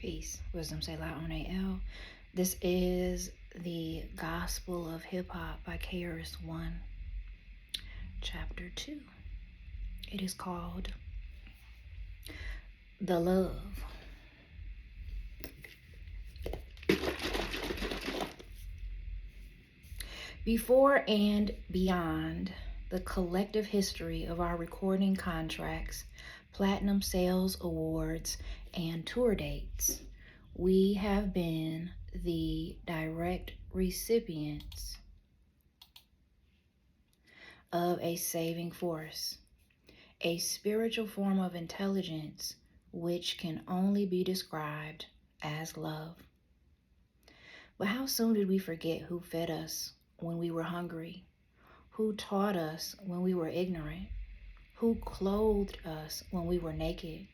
Peace. Wisdom say la on AL. This is the Gospel of Hip Hop by KRS-One, Chapter 2. It is called The Love. Before and beyond the collective history of our recording contracts, platinum sales awards, and tour dates, we have been the direct recipients of a saving force, a spiritual form of intelligence which can only be described as love. But how soon did we forget who fed us when we were hungry, who taught us when we were ignorant, who clothed us when we were naked,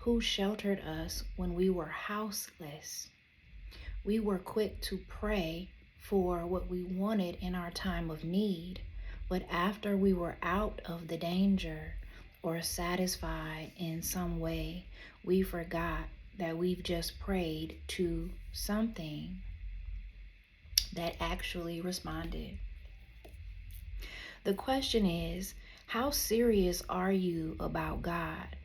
who sheltered us when we were houseless. We were quick to pray for what we wanted in our time of need, but after we were out of the danger or satisfied in some way, we forgot that we've just prayed to something that actually responded. The question is, how serious are you about God?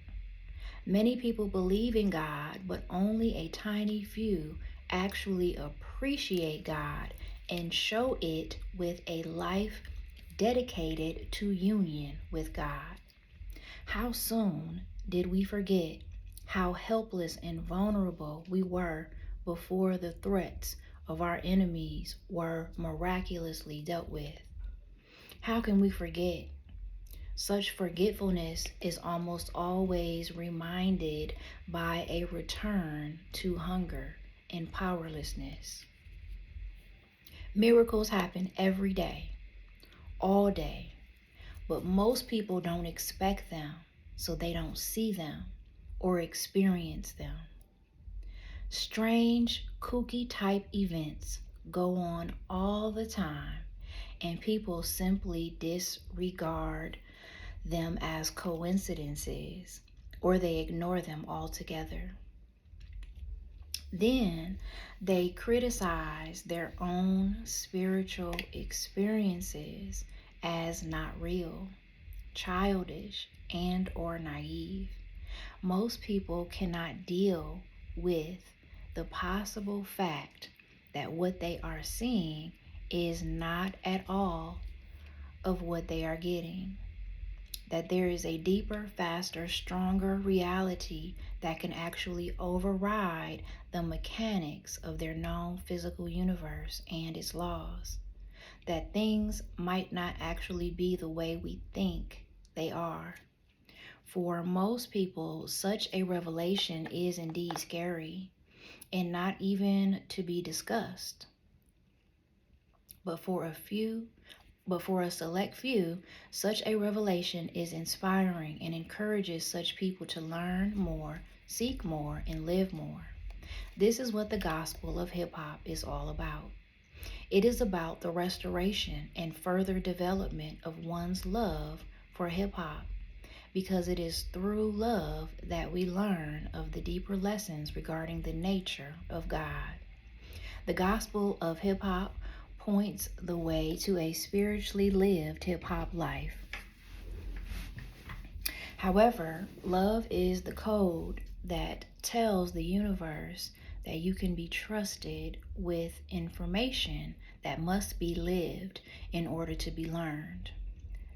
Many people believe in God, but only a tiny few actually appreciate God and show it with a life dedicated to union with God. How soon did we forget how helpless and vulnerable we were before the threats of our enemies were miraculously dealt with? How can we forget? Such forgetfulness is almost always reminded by a return to hunger and powerlessness. Miracles happen every day, all day, but most people don't expect them, so they don't see them or experience them. Strange, kooky type events go on all the time, and people simply disregard them as coincidences, or they ignore them altogether. Then they criticize their own spiritual experiences as not real, childish, and or naive. Most people cannot deal with the possible fact that what they are seeing is not at all of what they are getting. That there is a deeper, faster, stronger reality that can actually override the mechanics of their known physical universe and its laws. That things might not actually be the way we think they are. For most people, such a revelation is indeed scary and not even to be discussed. But for a select few, such a revelation is inspiring and encourages such people to learn more, seek more, and live more. This is what the gospel of hip hop is all about. It is about the restoration and further development of one's love for hip hop, because it is through love that we learn of the deeper lessons regarding the nature of God. The gospel of hip hop points the way to a spiritually lived hip hop life. However, love is the code that tells the universe that you can be trusted with information that must be lived in order to be learned.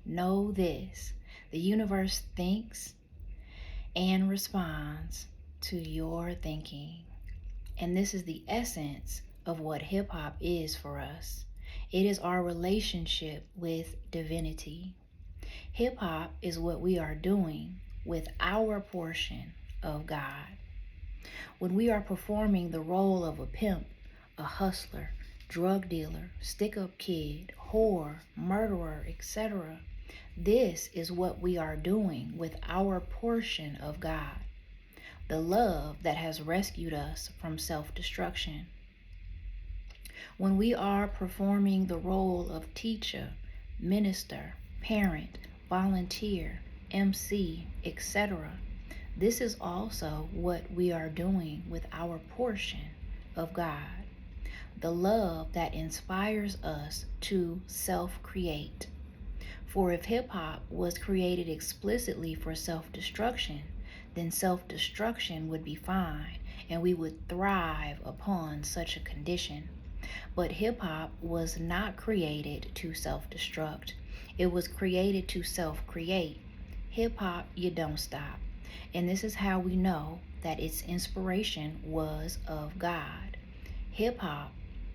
Know this: the universe thinks and responds to your thinking. And this is the essence of what hip hop is for us. It is our relationship with divinity. Hip hop is what we are doing with our portion of God. When we are performing the role of a pimp, a hustler, drug dealer, stick-up kid, whore, murderer, etc., this is what we are doing with our portion of God, the love that has rescued us from self-destruction. When we are performing the role of teacher, minister, parent, volunteer, MC, etc., This is also what we are doing with our portion of God, the love that inspires us to self-create. For if hip hop was created explicitly for self-destruction, then self-destruction would be fine and we would thrive upon such a condition. But hip hop was not created to self-destruct. It was created to self-create. Hip hop, you don't stop. And this is how we know that its inspiration was of God. Hip hop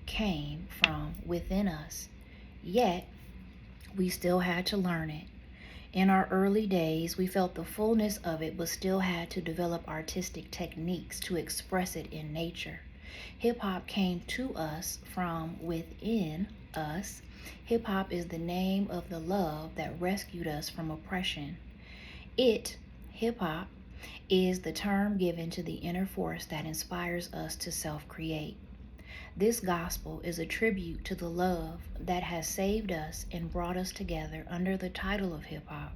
came from within us, yet we still had to learn it. In our early days, we felt the fullness of it, but still had to develop artistic techniques to express it in nature. Hip hop came to us from within us. Hip hop is the name of the love that rescued us from oppression. Hip hop, is the term given to the inner force that inspires us to self create. This gospel is a tribute to the love that has saved us and brought us together under the title of hip hop.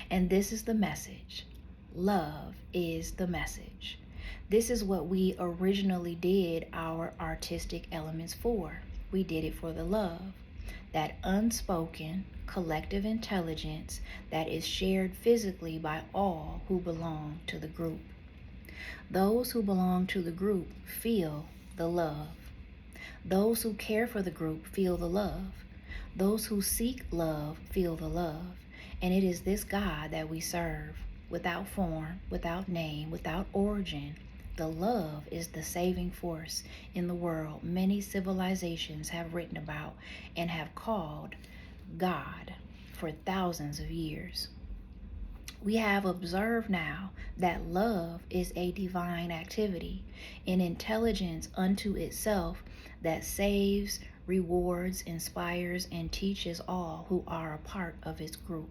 And this is the message. Love is the message. This is what we originally did our artistic elements for. We did it for the love, that unspoken collective intelligence that is shared physically by all who belong to the group. Those who belong to the group feel the love. Those who care for the group feel the love. Those who seek love feel the love. And it is this God that we serve, without form, without name, without origin. The love is the saving force in the world many civilizations have written about and have called God for thousands of years. We have observed now that love is a divine activity, an intelligence unto itself that saves, rewards, inspires, and teaches all who are a part of its group.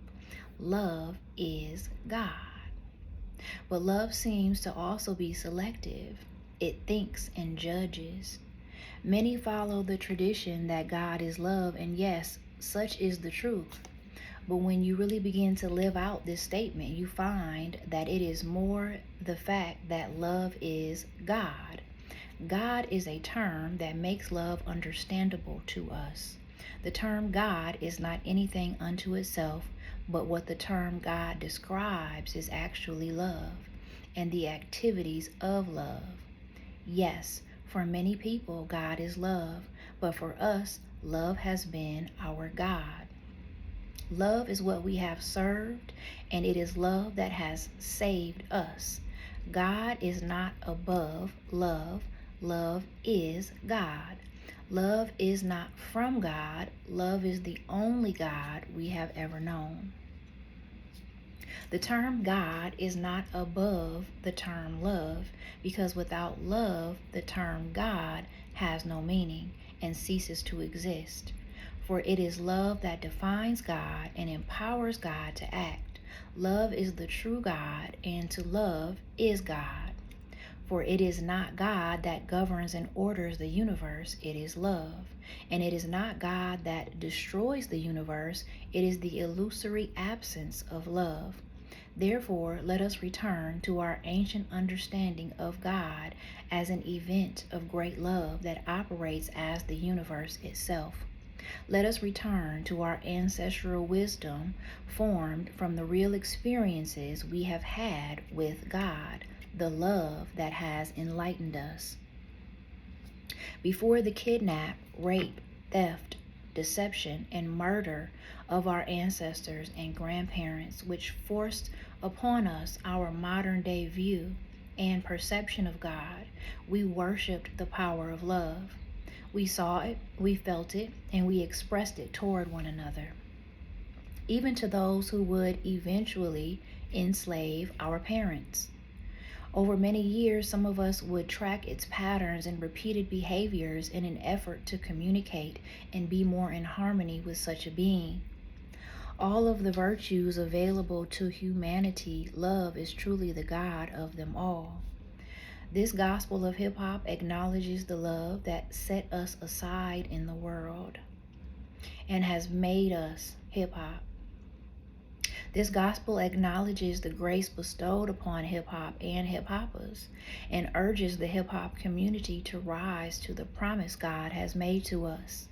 Love is God. But love seems to also be selective. It thinks and judges. Many follow the tradition that God is love, and yes, such is the truth. But when you really begin to live out this statement, you find that it is more the fact that love is God. God is a term that makes love understandable to us. The term God is not anything unto itself, but what the term God describes is actually love and the activities of love. Yes, for many people, God is love, but for us, love has been our God. Love is what we have served, and it is love that has saved us. God is not above love. Love is God. Love is not from God. Love is the only God we have ever known. The term God is not above the term love, because without love, the term God has no meaning and ceases to exist. For it is love that defines God and empowers God to act. Love is the true God, and to love is God. For it is not God that governs and orders the universe, it is love. And it is not God that destroys the universe, it is the illusory absence of love. Therefore, let us return to our ancient understanding of God as an event of great love that operates as the universe itself. Let us return to our ancestral wisdom formed from the real experiences we have had with God, the love that has enlightened us. Before the kidnap, rape, theft, deception, and murder of our ancestors and grandparents, which forced upon us our modern day view and perception of God, we worshiped the power of love. We saw it, we felt it, and we expressed it toward one another, even to those who would eventually enslave our parents. Over many years, some of us would track its patterns and repeated behaviors in an effort to communicate and be more in harmony with such a being. All of the virtues available to humanity, love is truly the God of them all. This gospel of hip hop acknowledges the love that set us aside in the world and has made us hip hop. This gospel acknowledges the grace bestowed upon hip hop and hip hoppers and urges the hip hop community to rise to the promise God has made to us.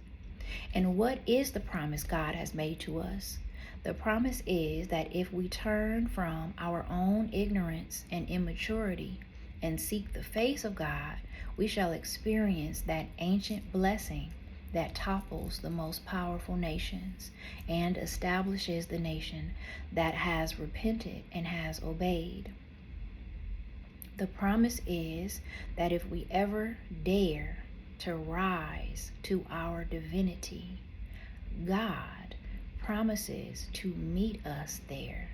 And what is the promise God has made to us? The promise is that if we turn from our own ignorance and immaturity and seek the face of God, we shall experience that ancient blessing that topples the most powerful nations and establishes the nation that has repented and has obeyed. The promise is that if we ever dare to rise to our divinity, God promises to meet us there.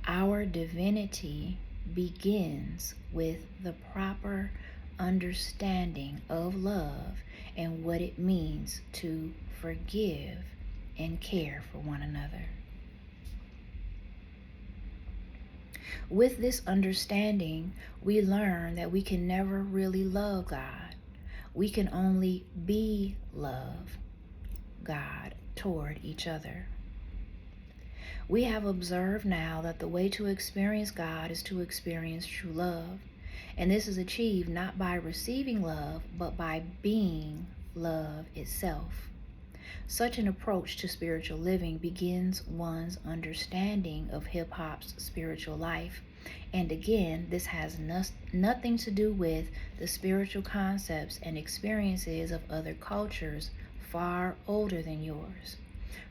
Our divinity begins with the proper understanding of love and what it means to forgive and care for one another. With this understanding, we learn that we can never really love God. We can only be love God toward each other. We have observed now that the way to experience God is to experience true love. And this is achieved not by receiving love, but by being love itself. Such an approach to spiritual living begins one's understanding of hip hop's spiritual life. And again, this has nothing to do with the spiritual concepts and experiences of other cultures far older than yours.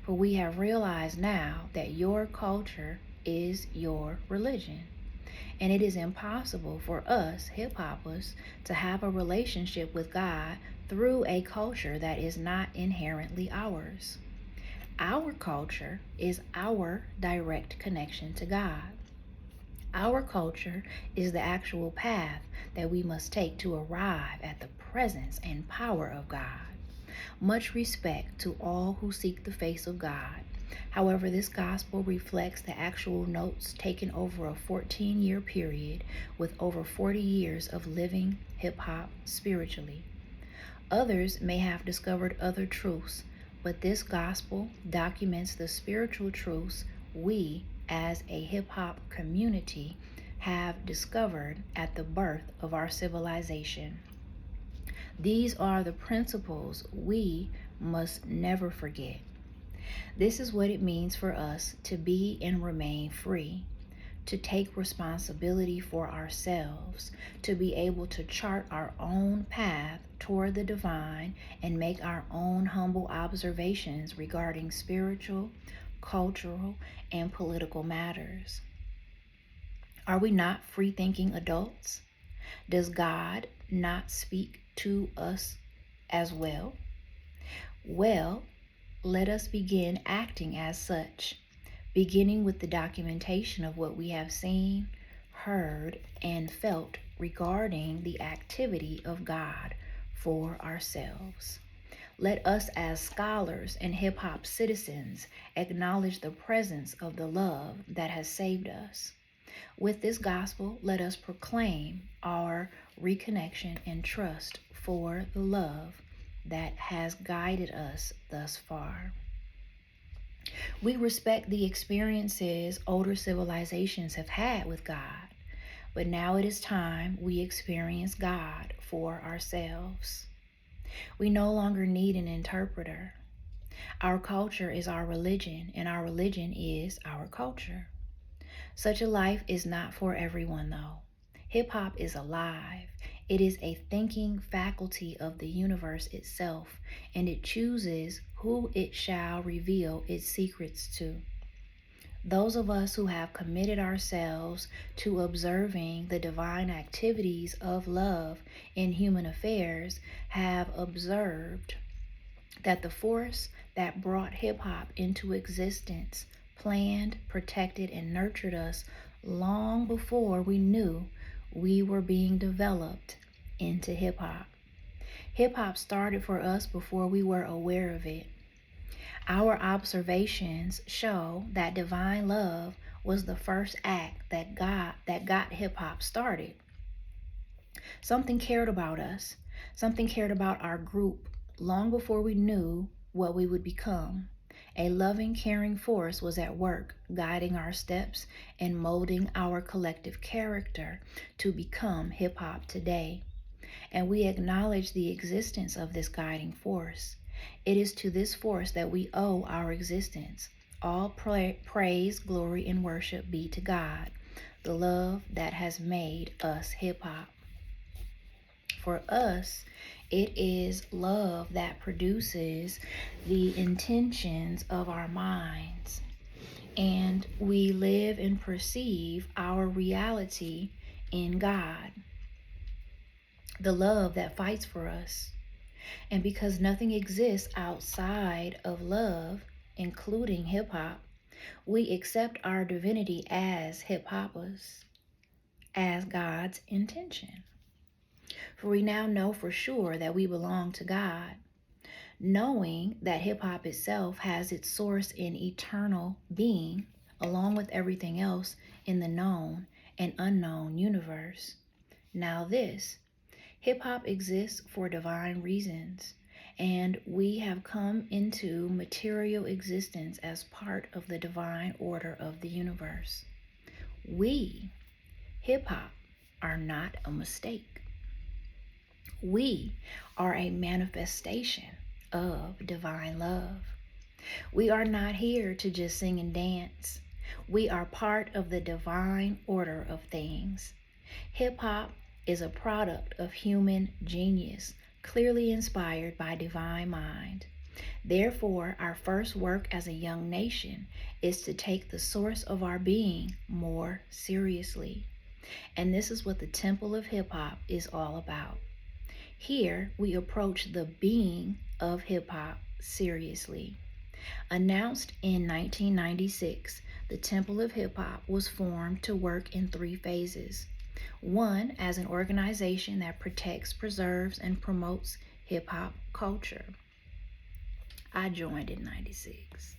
For we have realized now that your culture is your religion. And it is impossible for us, hip hoppers, to have a relationship with God through a culture that is not inherently ours. Our culture is our direct connection to God. Our culture is the actual path that we must take to arrive at the presence and power of God. Much respect to all who seek the face of God. However, this gospel reflects the actual notes taken over a 14-year period with over 40 years of living hip hop spiritually. Others may have discovered other truths, but this gospel documents the spiritual truths we, as a hip hop community, have discovered at the birth of our civilization. These are the principles we must never forget. This is what it means for us to be and remain free, to take responsibility for ourselves, to be able to chart our own path toward the divine and make our own humble observations regarding spiritual, cultural, and political matters. Are we not free-thinking adults? Does God not speak to us as well? Well, let us begin acting as such, beginning with the documentation of what we have seen, heard, and felt regarding the activity of God for ourselves. Let us as scholars and hip-hop citizens acknowledge the presence of the love that has saved us. With this gospel, let us proclaim our reconnection and trust for the love that has guided us thus far. We respect the experiences older civilizations have had with God, but now it is time we experience God for ourselves. We no longer need an interpreter. Our culture is our religion, and our religion is our culture. Such a life is not for everyone, though. Hip hop is alive. It is a thinking faculty of the universe itself, and it chooses who it shall reveal its secrets to. Those of us who have committed ourselves to observing the divine activities of love in human affairs have observed that the force that brought hip hop into existence planned, protected, and nurtured us long before we knew we were being developed into hip hop. Hip hop started for us before we were aware of it. Our observations show that divine love was the first act that got hip hop started. Something cared about us. Something cared about our group long before we knew what we would become. A loving, caring force was at work, guiding our steps and molding our collective character to become hip hop today. And we acknowledge the existence of this guiding force. It is to this force that we owe our existence. All praise, glory, and worship be to God, the love that has made us hip hop. For us, it is love that produces the intentions of our minds. And we live and perceive our reality in God, the love that fights for us. And because nothing exists outside of love, including hip hop, we accept our divinity as hip hoppers, as God's intention. For we now know for sure that we belong to God, knowing that hip hop itself has its source in eternal being, along with everything else in the known and unknown universe. Now, this hip hop exists for divine reasons, and we have come into material existence as part of the divine order of the universe. We, hip hop, are not a mistake. We are a manifestation of divine love. We are not here to just sing and dance. We are part of the divine order of things. Hip hop is a product of human genius, clearly inspired by divine mind. Therefore, our first work as a young nation is to take the source of our being more seriously. And this is what the Temple of Hip Hop is all about. Here, we approach the being of hip hop seriously. Announced in 1996, the Temple of Hip Hop was formed to work in 3 phases. One, as an organization that protects, preserves, and promotes hip hop culture. I joined in 96.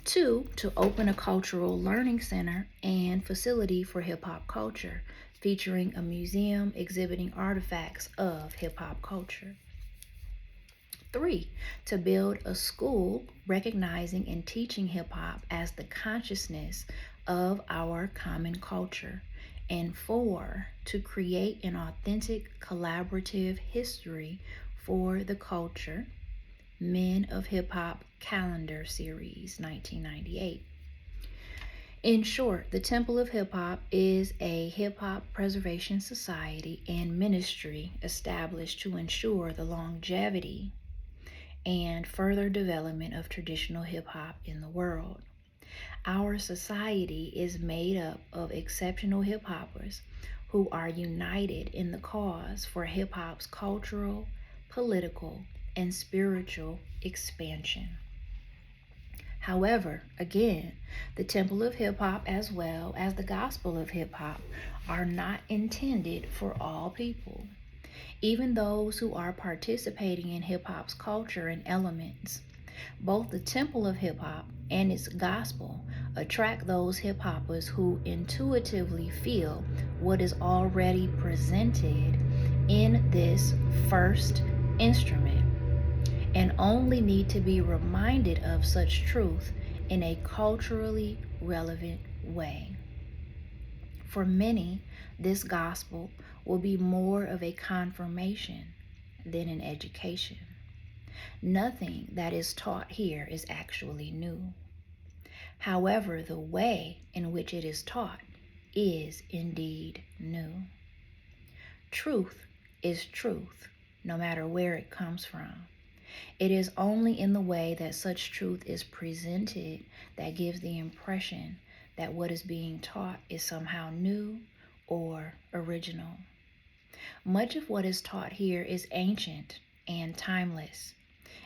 2, to open a cultural learning center and facility for hip hop culture, featuring a museum exhibiting artifacts of hip hop culture. 3, to build a school recognizing and teaching hip hop as the consciousness of our common culture. And 4, to create an authentic collaborative history for the culture, Men of Hip Hop Calendar Series 1998. In short, the Temple of Hip Hop is a hip hop preservation society and ministry established to ensure the longevity and further development of traditional hip hop in the world. Our society is made up of exceptional hip hoppers who are united in the cause for hip hop's cultural, political, and spiritual expansion. However, again, the Temple of Hip Hop as well as the Gospel of Hip Hop are not intended for all people. Even those who are participating in hip hop's culture and elements. Both the Temple of Hip Hop and its gospel attract those hip hoppers who intuitively feel what is already presented in this first instrument and only need to be reminded of such truth in a culturally relevant way. For many, this gospel will be more of a confirmation than an education. Nothing that is taught here is actually new. However, the way in which it is taught is indeed new. Truth is truth, no matter where it comes from. It is only in the way that such truth is presented that gives the impression that what is being taught is somehow new or original. Much of what is taught here is ancient and timeless,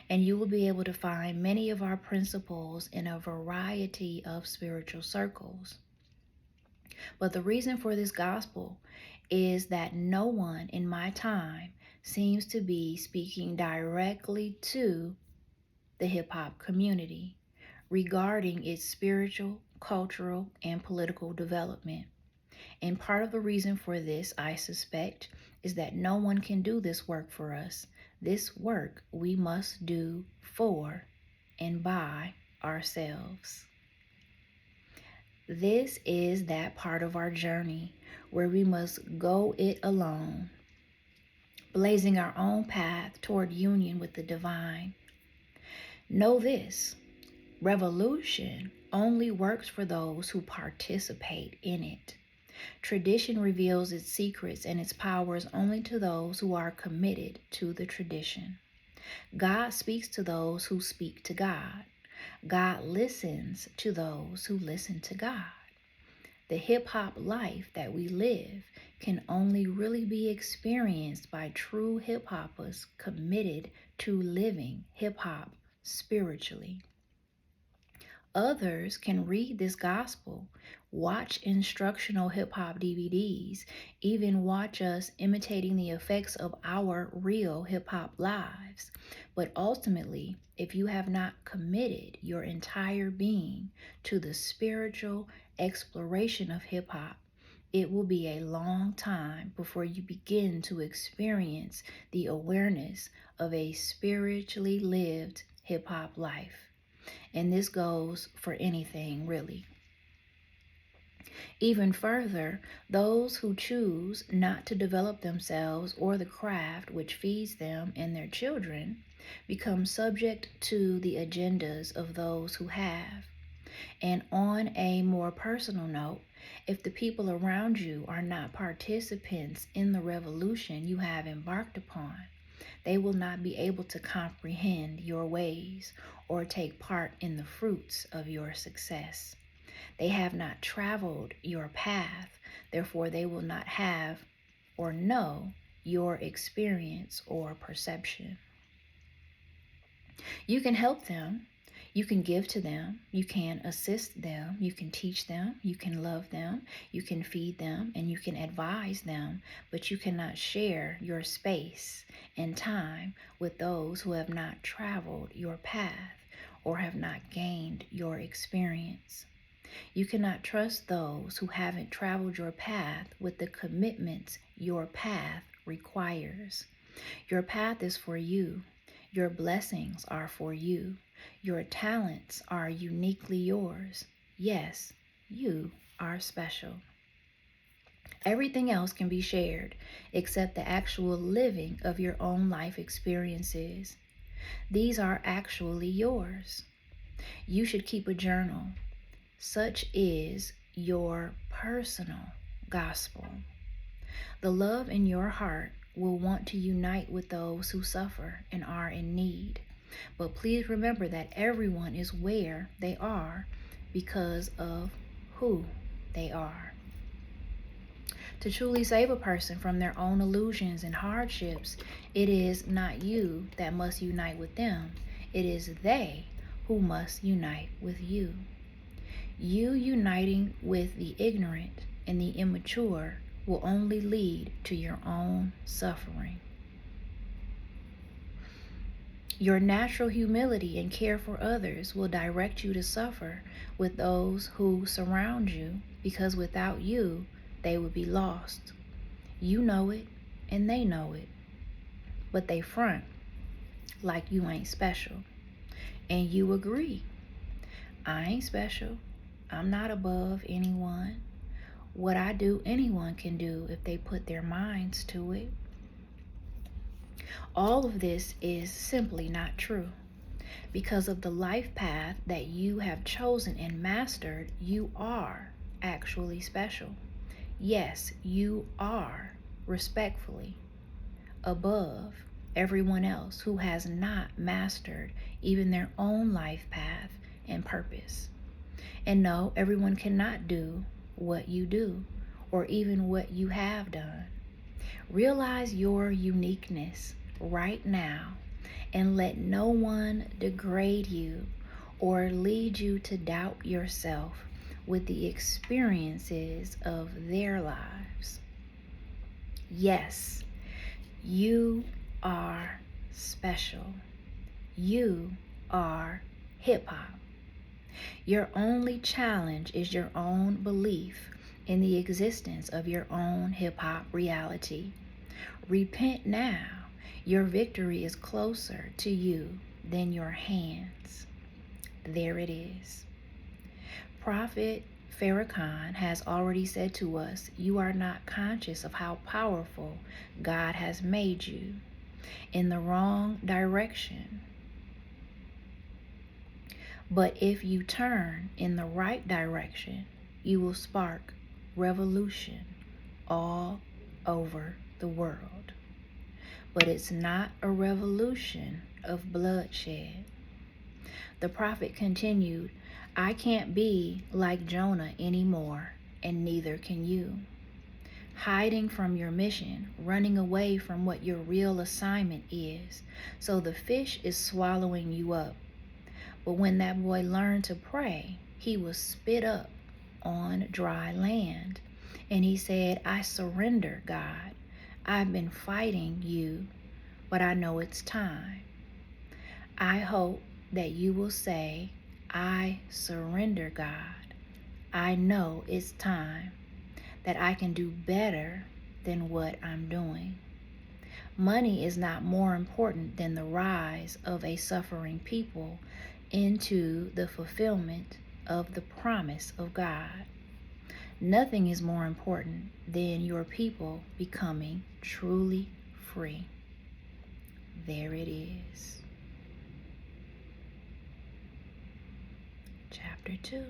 and you will be able to find many of our principles in a variety of spiritual circles. But the reason for this gospel is that no one in my time seems to be speaking directly to the hip hop community regarding its spiritual, cultural, and political development. And part of the reason for this, I suspect, is that no one can do this work for us. This work we must do for and by ourselves. This is that part of our journey where we must go it alone, blazing our own path toward union with the divine. Know this: revolution only works for those who participate in it. Tradition reveals its secrets and its powers only to those who are committed to the tradition. God speaks to those who speak to God. God listens to those who listen to God. The hip-hop life that we live can only really be experienced by true hip-hoppers committed to living hip-hop spiritually. Others can read this gospel, watch instructional hip-hop DVDs, even watch us imitating the effects of our real hip-hop lives. But ultimately, if you have not committed your entire being to the spiritual exploration of hip-hop, it will be a long time before you begin to experience the awareness of a spiritually lived hip-hop life. And this goes for anything, really. Even further, those who choose not to develop themselves or the craft which feeds them and their children become subject to the agendas of those who have. And on a more personal note, if the people around you are not participants in the revolution you have embarked upon, they will not be able to comprehend your ways or take part in the fruits of your success. They have not traveled your path, therefore they will not have or know your experience or perception. You can help them, you can give to them, you can assist them, you can teach them, you can love them, you can feed them, and you can advise them, but you cannot share your space and time with those who have not traveled your path or have not gained your experience. You cannot trust those who haven't traveled your path with the commitments your path requires. Your path is for you. Your blessings are for you. Your talents are uniquely yours. Yes, you are special. Everything else can be shared except the actual living of your own life experiences. These are actually yours. You should keep a journal. Such is your personal gospel. The love in your heart will want to unite with those who suffer and are in need. But please remember that everyone is where they are because of who they are. To truly save a person from their own illusions and hardships, it is not you that must unite with them. It is they who must unite with you. You uniting with the ignorant and the immature will only lead to your own suffering. Your natural humility and care for others will direct you to suffer with those who surround you, because without you, they would be lost. You know it, and they know it, but they front like you ain't special. And you agree. I ain't special. I'm not above anyone. What I do, anyone can do if they put their minds to it. All of this is simply not true. Because of the life path that you have chosen and mastered, you are actually special. Yes, you are respectfully above everyone else who has not mastered even their own life path and purpose. And no, everyone cannot do what you do or even what you have done. Realize your uniqueness right now and let no one degrade you or lead you to doubt yourself with the experiences of their lives. Yes, you are special. You are hip-hop. Your only challenge is your own belief in the existence of your own hip-hop reality. Repent now. Your victory is closer to you than your hands. There it is. Prophet Farrakhan has already said to us, you are not conscious of how powerful God has made you. In the wrong direction. But if you turn in the right direction, you will spark revolution all over the world. But it's not a revolution of bloodshed. The prophet continued, I can't be like Jonah anymore, and neither can you. Hiding from your mission, running away from what your real assignment is. So the fish is swallowing you up. But when that boy learned to pray, he was spit up on dry land. And he said, I surrender, God. I've been fighting you, but I know it's time. I hope that you will say, I surrender, God. I know it's time, that I can do better than what I'm doing. Money is not more important than the rise of a suffering people into the fulfillment of the promise of God. Nothing is more important than your people becoming truly free. There it is. Chapter 2.